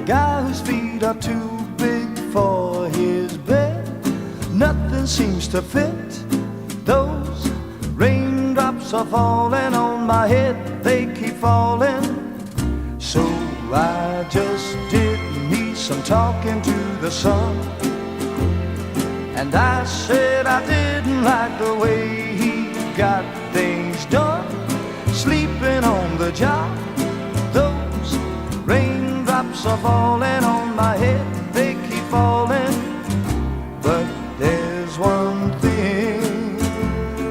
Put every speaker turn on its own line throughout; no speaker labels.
guy whose feet are too big for his bed. Nothing seems to fit. Those raindrops are falling on my head, they keep falling. So I just did me some talking to the sun, and I said I didn't like the way he got things done, sleeping on the job. Those raindrops are falling on my head, they keep falling. But there's one thing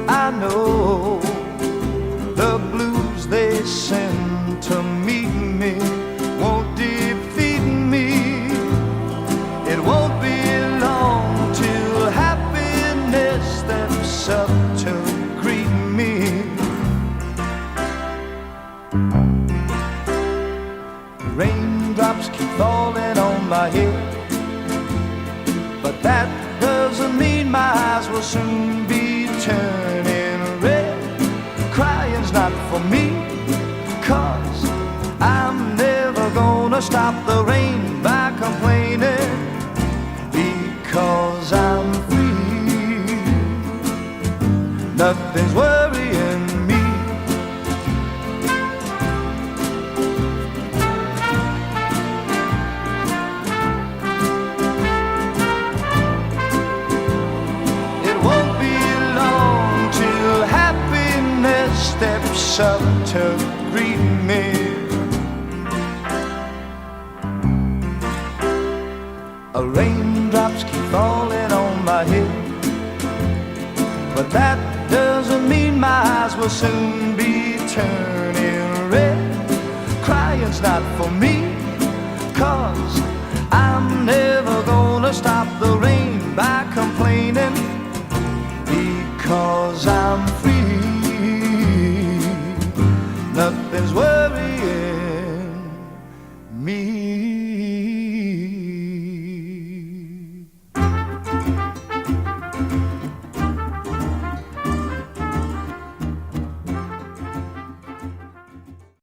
I know, the blues they send to meet me won't defeat me. It won't be long till happiness steps up to greet me. Raindrops keep falling on my head, but that doesn't mean my eyes will soon be turning red. Crying's not for me, 'cause I'm never gonna stop the rain by complaining, because I'm free. Nothing's worrying me. It won't be long till happiness steps up to greet me. Raindrops keep falling on my head, but that doesn't mean my eyes will soon be turning red. Crying's not for me, 'cause I'm never gonna stop the rain by complaining, because I'm free. Nothing's worth